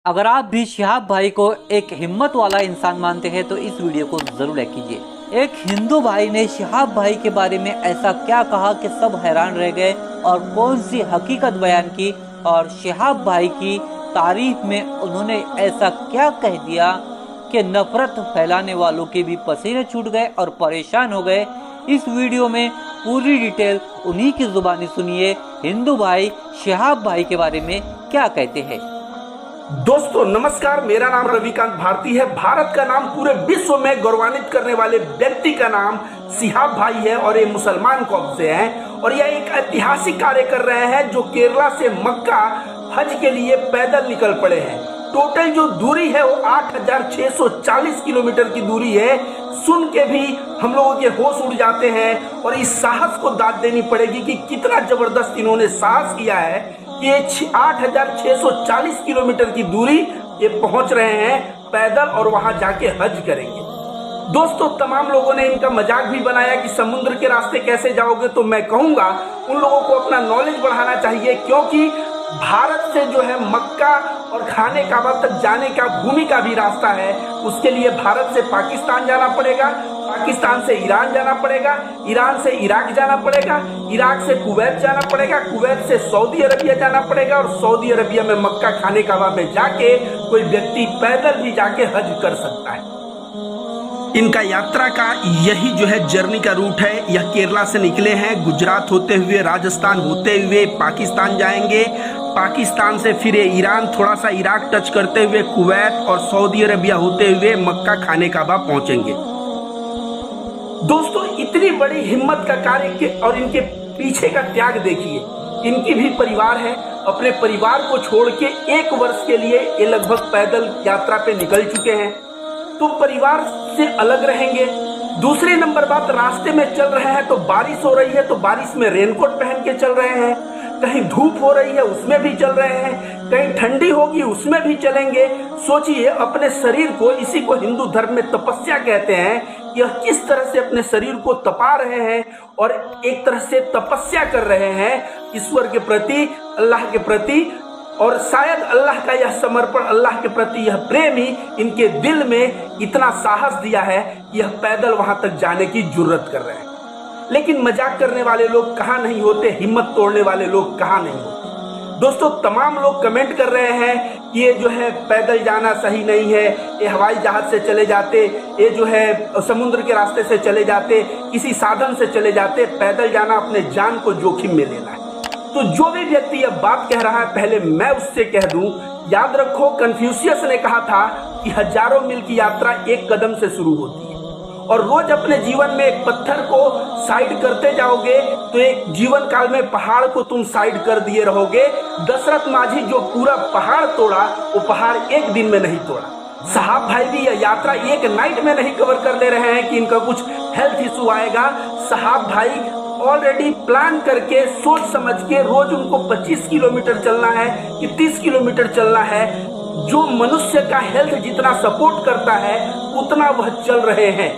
अगर आप भी शिहाब भाई को एक हिम्मत वाला इंसान मानते हैं तो इस वीडियो को जरूर लाइक कीजिए। एक हिंदू भाई ने शिहाब भाई के बारे में ऐसा क्या कहा कि सब हैरान रह गए और कौन सी हकीकत बयान की और शिहाब भाई की तारीफ में उन्होंने ऐसा क्या कह दिया कि नफरत फैलाने वालों के भी पसीने छूट गए और परेशान हो गए। इस वीडियो में पूरी डिटेल उन्हीं की जुबानी सुनिए। हिंदू भाई शिहाब भाई के बारे में क्या कहते हैं। दोस्तों नमस्कार, मेरा नाम रविकांत भारती है। भारत का नाम पूरे विश्व में गौरवान्वित करने वाले व्यक्ति का नाम शिहाब भाई है और ये मुसलमान कौम से हैं और यह एक ऐतिहासिक कार्य कर रहे हैं जो केरला से मक्का हज के लिए पैदल निकल पड़े हैं। टोटल जो दूरी है वो 8,640 किलोमीटर की दूरी है। सुन के भी हम लोगों के होश उड़ जाते हैं और इस साहस को दाद देनी पड़ेगी कि कितना जबरदस्त इन्होंने साहस किया है कि 8,640 किलोमीटर की दूरी ये पहुंच रहे हैं पैदल और वहां जाके हज करेंगे। दोस्तों तमाम लोगों ने इनका मजाक भी बनाया कि समुद्र के रास्ते कैसे जाओगे, तो मैं कहूंगा उन लोगों को अपना नॉलेज बढ़ाना चाहिए, क्योंकि भारत से जो है मक्का और खाने काबा तक जाने का भूमि का भी रास्ता है। उसके लिए भारत से पाकिस्तान जाना पड़ेगा, पाकिस्तान से ईरान जाना पड़ेगा, ईरान से इराक जाना पड़ेगा, इराक से कुवैत जाना पड़ेगा, कुवैत से सऊदी अरबिया जाना पड़ेगा और सऊदी अरबिया में मक्का खाने काबा में जाके कोई व्यक्ति पैदल भी जाके हज कर सकता है। इनका यात्रा का यही जो है जर्नी का रूट है। यह केरला से निकले हैं, गुजरात होते हुए राजस्थान होते हुए पाकिस्तान जाएंगे, पाकिस्तान से फिर ईरान, थोड़ा सा इराक टच करते हुए कुवैत और सऊदी अरबिया होते हुए मक्का खाने काबा पहुंचेंगे। दोस्तों इतनी बड़ी हिम्मत का कार्य और इनके पीछे का त्याग देखिए। इनकी भी परिवार है, अपने परिवार को छोड़ के 1 वर्ष के लिए ये लगभग पैदल यात्रा पे निकल चुके हैं, तो परिवार से अलग रहेंगे। दूसरी नंबर बात, रास्ते में चल रहे हैं तो बारिश हो रही है तो बारिश में रेनकोट पहन के चल रहे हैं, कहीं धूप हो रही है उसमें भी चल रहे हैं, कहीं ठंडी होगी उसमें भी चलेंगे। सोचिए अपने शरीर को, इसी को हिंदू धर्म में तपस्या कहते हैं, यह किस तरह से अपने शरीर को तपा रहे हैं और एक तरह से तपस्या कर रहे हैं ईश्वर के प्रति, अल्लाह के प्रति। और शायद अल्लाह का यह समर्पण, अल्लाह के प्रति यह प्रेम ही इनके दिल में इतना साहस दिया है कि यह पैदल वहां तक जाने की जुर्रत कर रहे हैं। लेकिन मजाक करने वाले लोग कहाँ नहीं होते, हिम्मत तोड़ने वाले लोग कहाँ नहीं होते। दोस्तों तमाम लोग कमेंट कर रहे हैं कि ये जो है पैदल जाना सही नहीं है, ये हवाई जहाज से चले जाते, ये जो है समुद्र के रास्ते से चले जाते, किसी साधन से चले जाते। पैदल जाना अपने जान को जोखिम में लेना है। तो जो भी व्यक्ति यह बात कह रहा है, पहले मैं उससे कह दूं, याद रखो कन्फ्यूशियस ने कहा था कि हजारों मील की यात्रा एक कदम से शुरू होती है और रोज अपने जीवन में एक पत्थर को साइड करते जाओगे तो एक जीवन काल में पहाड़ को तुम साइड कर दिए रहोगे। दशरथ माझी जो पूरा पहाड़ तोड़ा वो पहाड़ एक दिन में नहीं तोड़ा। साहब भाई भी यह यात्रा एक नाइट में नहीं कवर कर ले रहे हैं कि इनका कुछ हेल्थ इशू आएगा। साहब भाई ऑलरेडी प्लान करके, सोच समझ के, रोज उनको 25 किलोमीटर चलना है कि 30 किलोमीटर चलना है। जो मनुष्य का हेल्थ जितना सपोर्ट करता है उतना वह चल रहे हैं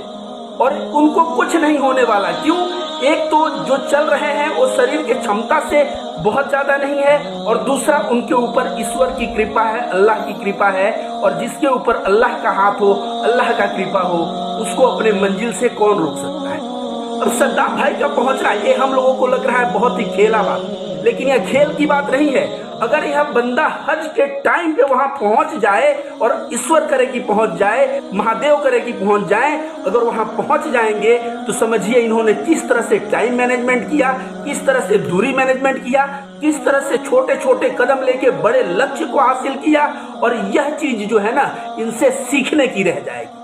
और उनको कुछ नहीं होने वाला। क्यों? एक तो जो चल रहे हैं वो शरीर की क्षमता से बहुत ज्यादा नहीं है और दूसरा उनके ऊपर ईश्वर की कृपा है, अल्लाह की कृपा है। और जिसके ऊपर अल्लाह का हाथ हो, अल्लाह का कृपा हो, उसको अपने मंजिल से कौन रोक सकता है। अब सद्दाम भाई का पहुंचना ये हम लोगों को लग रहा है बहुत ही खेला बात, लेकिन यह खेल की बात नहीं है। अगर यह बंदा हज के टाइम पे वहां पहुंच जाए और ईश्वर करे कि पहुंच जाए, महादेव करे कि पहुंच जाए, अगर वहां पहुंच जाएंगे तो समझिए इन्होंने किस तरह से टाइम मैनेजमेंट किया, किस तरह से दूरी मैनेजमेंट किया, किस तरह से छोटे छोटे कदम लेके बड़े लक्ष्य को हासिल किया। और यह चीज जो है ना, इनसे सीखने की रह जाएगी।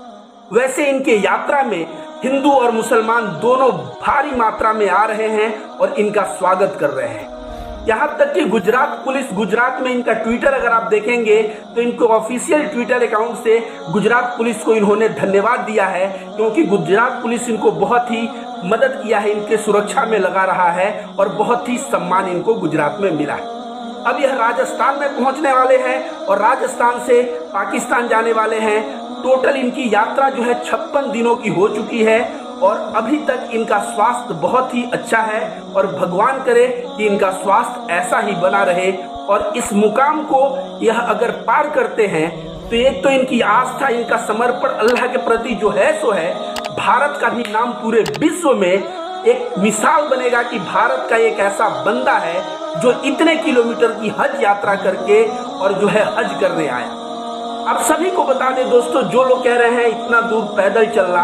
वैसे इनके यात्रा में हिंदू और मुसलमान दोनों भारी मात्रा में आ रहे हैं और इनका स्वागत कर रहे हैं। यहाँ तक कि गुजरात पुलिस, गुजरात में इनका ट्विटर अगर आप देखेंगे तो इनको ऑफिशियल ट्विटर अकाउंट से गुजरात पुलिस को इन्होंने धन्यवाद दिया है, क्योंकि गुजरात पुलिस इनको बहुत ही मदद किया है, इनके सुरक्षा में लगा रहा है और बहुत ही सम्मान इनको गुजरात में मिला है। अब यह राजस्थान में पहुंचने वाले हैं और राजस्थान से पाकिस्तान जाने वाले हैं। टोटल इनकी यात्रा जो है 56 दिनों की हो चुकी है और अभी तक इनका स्वास्थ्य बहुत ही अच्छा है और भगवान करे कि इनका स्वास्थ्य ऐसा ही बना रहे और इस मुकाम को यह अगर पार करते हैं तो एक तो इनकी आस्था, इनका समर्पण अल्लाह के प्रति जो है सो है, भारत का भी नाम पूरे विश्व में एक मिसाल बनेगा कि भारत का एक ऐसा बंदा है जो इतने किलोमीटर की हज यात्रा करके और जो है हज करने आया। आप सभी को बता दें दोस्तों, जो लोग कह रहे हैं इतना दूर पैदल चलना,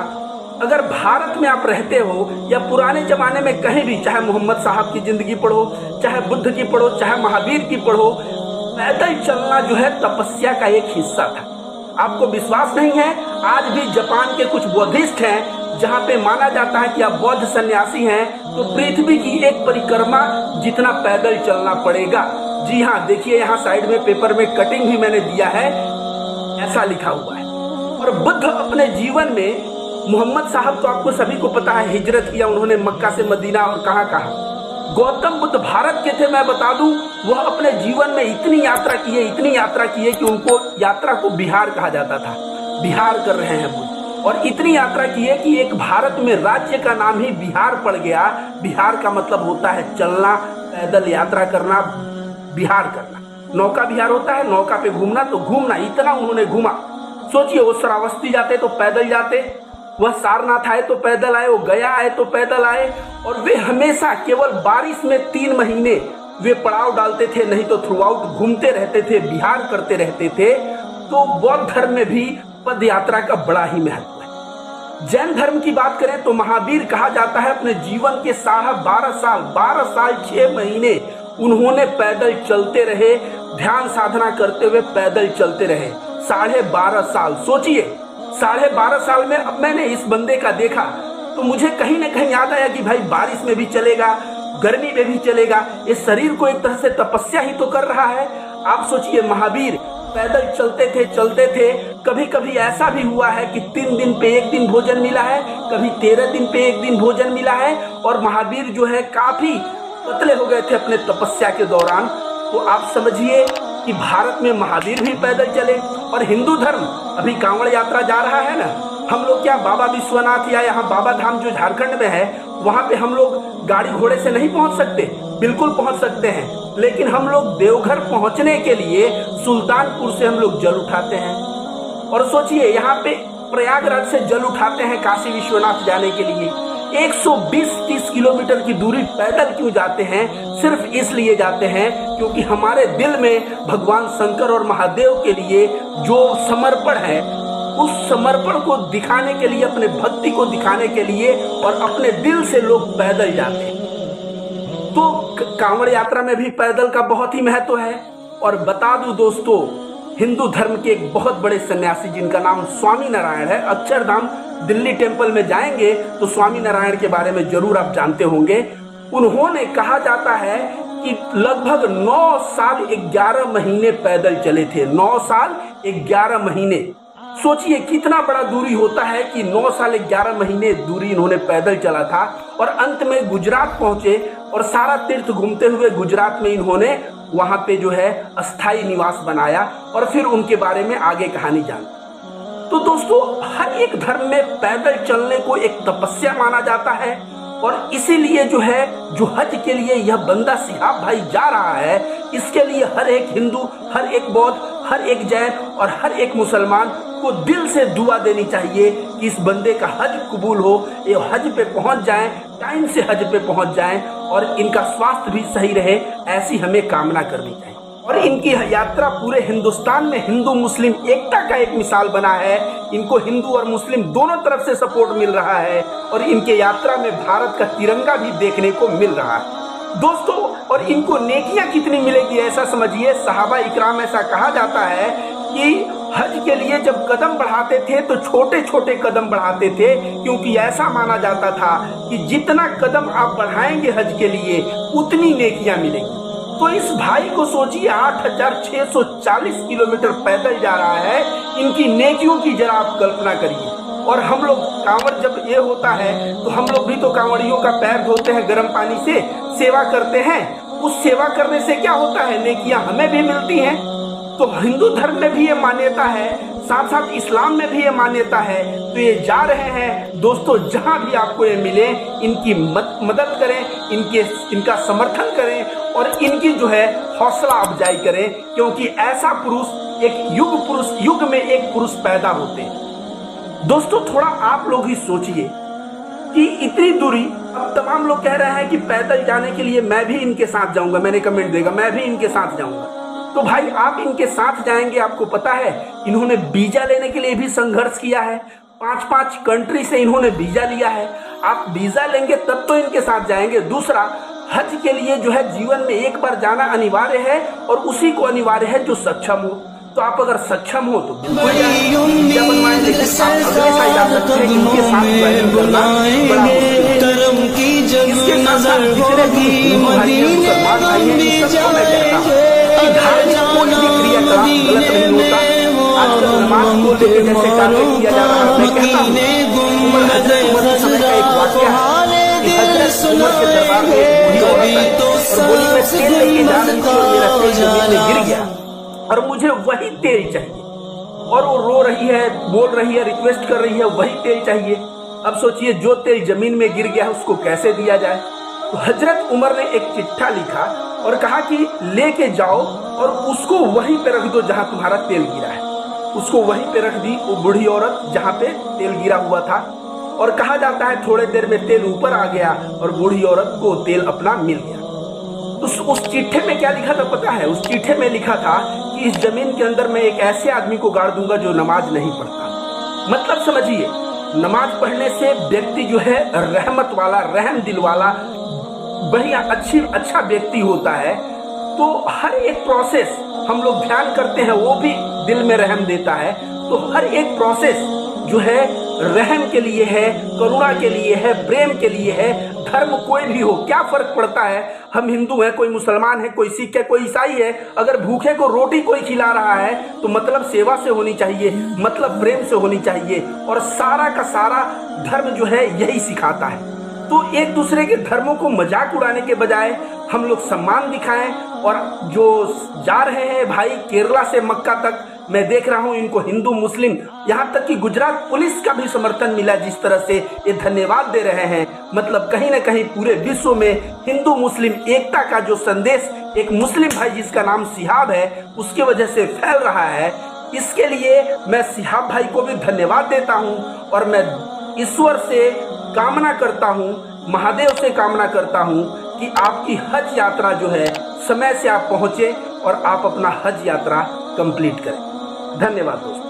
अगर भारत में आप रहते हो या पुराने जमाने में कहीं भी, चाहे मोहम्मद साहब की जिंदगी पढ़ो, चाहे बुद्ध की पढ़ो, चाहे महावीर की पढ़ो, पैदल चलना जो है तपस्या का एक हिस्सा था। आपको विश्वास नहीं है, आज भी जापान के कुछ बौद्धिस्ट हैं जहां पे माना जाता है कि आप बौद्ध सन्यासी हैं तो पृथ्वी की एक परिक्रमा जितना पैदल चलना पड़ेगा। जी हाँ, देखिए यहाँ साइड में पेपर में कटिंग भी मैंने दिया है, ऐसा लिखा हुआ है। और बुद्ध अपने जीवन में, मोहम्मद साहब तो आपको सभी को पता है हिजरत किया उन्होंने मक्का से मदीना और कहाँ कहाँ। गौतम बुद्ध भारत के थे, मैं बता दूं, वह अपने जीवन में इतनी यात्रा की है कि उनको यात्रा को बिहार कहा जाता था। बिहार कर रहे हैं बुद्ध, और इतनी यात्रा की है कि एक भारत में राज्य का नाम ही बिहार पड़ गया। बिहार का मतलब होता है चलना, पैदल यात्रा करना, बिहार करना। नौका बिहार होता है, नौका पे घूमना, तो घूमना, इतना उन्होंने घूमा। सोचिए, वो श्रावस्ती जाते तो पैदल जाते, वह सारनाथ आए तो पैदल आए, वो गया आए तो पैदल आए, और वे हमेशा केवल बारिश में 3 महीने वे पड़ाव डालते थे, नहीं तो थ्रू आउट घूमते रहते थे, बिहार करते रहते थे। तो बौद्ध धर्म में भी पद यात्रा का बड़ा ही महत्व है। जैन धर्म की बात करें तो महावीर कहा जाता है अपने जीवन के 12 साल 6 महीने उन्होंने पैदल चलते रहे, ध्यान साधना करते हुए पैदल चलते रहे। 12.5 साल, सोचिए 12.5 साल में। अब मैंने इस बंदे का देखा तो मुझे कहीं ना कहीं याद आया कि भाई बारिश में भी चलेगा, गर्मी में भी चलेगा, इस शरीर को एक तरह से तपस्या ही तो कर रहा है। आप सोचिए, महावीर पैदल चलते थे। कभी कभी ऐसा भी हुआ है कि 3 दिन पे 1 दिन भोजन मिला है, कभी 13 दिन पे 1 दिन भोजन मिला है, और महावीर जो है काफी पतले हो गए थे अपने तपस्या के दौरान। तो आप समझिए कि भारत में महावीर भी पैदल चले। और हिंदू धर्म, अभी कांवड़ यात्रा जा रहा है ना, हम लोग क्या बाबा विश्वनाथ या यहाँ बाबा धाम जो झारखंड में है, वहां पे हम लोग गाड़ी घोड़े से नहीं पहुंच सकते? बिल्कुल पहुंच सकते हैं, लेकिन हम लोग देवघर पहुंचने के लिए सुल्तानपुर से हम लोग जल उठाते हैं। और सोचिए, यहाँ पे प्रयागराज से जल उठाते हैं काशी विश्वनाथ जाने के लिए। 120-130 किलोमीटर की दूरी पैदल क्यों जाते हैं? सिर्फ इसलिए जाते हैं क्योंकि हमारे दिल में भगवान शंकर और महादेव के लिए जो समर्पण है, उस समर्पण को दिखाने के लिए, अपने भक्ति को दिखाने के लिए, और अपने दिल से लोग पैदल जाते हैं। तो कांवड़ यात्रा में भी पैदल का बहुत ही महत्व है। और बता दूं दोस्तों, हिंदू धर्म के एक बहुत बड़े सन्यासी जिनका नाम स्वामी नारायण है, अक्षरधाम दिल्ली टेम्पल में जाएंगे तो स्वामी नारायण के बारे में जरूर आप जानते होंगे। उन्होंने, कहा जाता है कि लगभग 9 साल 11 महीने पैदल चले थे। 9 साल 11 महीने, सोचिए कितना बड़ा दूरी होता है कि 9 साल 11 महीने दूरी इन्होंने पैदल चला था। और अंत में गुजरात पहुंचे, और सारा तीर्थ घूमते हुए गुजरात में इन्होंने वहां पे जो है अस्थाई निवास बनाया। और फिर उनके बारे में आगे कहानी जान। तो दोस्तों, हर एक धर्म में पैदल चलने को एक तपस्या माना जाता है, और इसीलिए जो है, जो हज के लिए यह बंदा शिहाब भाई जा रहा है, इसके लिए हर एक हिंदू, हर एक बौद्ध, हर एक जैन और हर एक मुसलमान को दिल से दुआ देनी चाहिए कि इस बंदे का हज कबूल हो, ये हज पे पहुंच जाएं, टाइम से हज पे पहुंच जाएं, और इनका स्वास्थ्य भी सही रहे, ऐसी हमें कामना करनी चाहिए। और इनकी यात्रा पूरे हिंदुस्तान में हिंदू मुस्लिम एकता का एक मिसाल बना है। इनको हिंदू और मुस्लिम दोनों तरफ से सपोर्ट मिल रहा है, और इनके यात्रा में भारत का तिरंगा भी देखने को मिल रहा है दोस्तों। और इनको नेकियां कितनी मिलेगी ऐसा समझिए, सहाबा इकराम, ऐसा कहा जाता है कि हज के लिए जब कदम बढ़ाते थे तो छोटे छोटे कदम बढ़ाते थे, क्योंकि ऐसा माना जाता था कि जितना कदम आप बढ़ाएंगे हज के लिए उतनी नेकियां मिलेंगी। तो इस भाई को सोचिए, 8640 किलोमीटर पैदल जा रहा है, इनकी नेकियों की जरा आप कल्पना करिए। और हम लोग कांवड़ जब ये होता है तो हम लोग भी तो कांवड़ियों का पैर धोते हैं गर्म पानी से, सेवा करते हैं। उस सेवा करने से क्या होता है? नेकियां हमें भी मिलती हैं। तो हिंदू धर्म में भी ये मान्यता है, साथ साथ इस्लाम में भी ये मान्यता है। तो ये जा रहे हैं दोस्तों, जहां भी आपको ये मिले इनकी मदद करें, इनका समर्थन करें और इनकी जो है हौसला अफजाई करें, क्योंकि ऐसा पुरुष एक युग में एक पुरुष पैदा होते हैं। दोस्तों थोड़ा आप लोग ही सोचिए कि इतनी दूरी, अब तमाम लोग कह रहे हैं कि पैदल जाने के लिए मैं भी इनके साथ जाऊंगा, मैंने कमेंट देगा मैं भी इनके साथ जाऊंगा। तो भाई आप इनके साथ जाएंगे, आपको पता है इन्होंने वीजा लेने के लिए भी संघर्ष किया है, 5-5 कंट्री से इन्होंने वीजा लिया है। आप वीजा लेंगे तब तो इनके साथ जाएंगे। दूसरा, हज के लिए जो है जीवन में एक बार जाना अनिवार्य है और उसी को अनिवार्य है जो सक्षम हो। तो आप अगर सक्षम हो तो बिल्कुल वीजा बनवाएं, लेकिन आप अगले साइड आ सकते हैं इनके साथ ज्वाइन करना बड़ा मुश्किल है। इसके साथ साथ जितने भी हिंदू भाई हैं, मुसलमान भाई हैं, इन सबको मैं कहता हूँ कि धार्मिक कोई भी क्रियाकलाप गलत नहीं होता। आजकल नमाज को लेकर जैसे टारगेट किया जा रहा है, मैं कहता हूँ हजरत उमर के समय का एक वाकया है कि हजरत उमर के दरबार में एक बूढ़ी औरत आई और बोली मैं तेल लेके जा रही थी और मेरा तेल जमीन में गिर गया और मुझे वही तेल चाहिए। और वो रो रही है, बोल रही है, रिक्वेस्ट कर रही है, वही तेल चाहिए। अब सोचिए जो तेल जमीन में गिर गया है उसको कैसे दिया जाए। तो हजरत उमर ने एक चिट्ठा लिखा और कहा कि लेके जाओ और उसको वहीं पे रख दो जहां तुम्हारा तेल गिरा है। उसको वहीं पे रख दी वो बूढ़ी औरत जहां पे तेल गिरा हुआ था। और कहा जाता है थोड़े देर में तेल ऊपर आ गया और बूढ़ी औरत को तेल अपना मिल गया। तो उस चिट्ठे में क्या लिखा था पता है? उस चिट्ठे में लिखा था कि इस जमीन के अंदर मैं एक ऐसे आदमी को गाड़ दूंगा जो नमाज नहीं पढ़ता। मतलब समझिए, नमाज पढ़ने से व्यक्ति जो है रहमत वाला, रहम दिल वाला, बढ़िया अच्छा व्यक्ति होता है। तो हर एक प्रोसेस हम लोग ध्यान करते हैं वो भी दिल में रहम देता है। तो हर एक प्रोसेस जो है रहम के लिए है, करुणा के लिए है, प्रेम के लिए है। धर्म कोई भी हो, क्या फर्क पड़ता है? हम हिंदू हैं, कोई मुसलमान है, कोई सिख है, कोई ईसाई है। अगर भूखे को रोटी कोई खिला रहा है तो मतलब सेवा से होनी चाहिए, मतलब प्रेम से होनी चाहिए। और सारा का सारा धर्म जो है यही सिखाता है। तो एक दूसरे के धर्मों को मजाक उड़ाने के बजाय हम लोग सम्मान दिखाएं। और जो जा रहे हैं भाई केरला से मक्का तक, मैं देख रहा हूं इनको हिंदू मुस्लिम, यहाँ तक कि गुजरात पुलिस का भी समर्थन मिला, जिस तरह से ये धन्यवाद दे रहे हैं। मतलब कहीं ना कहीं पूरे विश्व में हिंदू मुस्लिम एकता का जो संदेश एक मुस्लिम भाई जिसका नाम सिहाब है उसके वजह से फैल रहा है। इसके लिए मैं सिहाब भाई को भी धन्यवाद देता हूँ और मैं ईश्वर से कामना करता हूँ, महादेव से कामना करता हूँ कि आपकी हज यात्रा जो है समय से आप पहुंचे और आप अपना हज यात्रा कंप्लीट करें। धन्यवाद दोस्तों।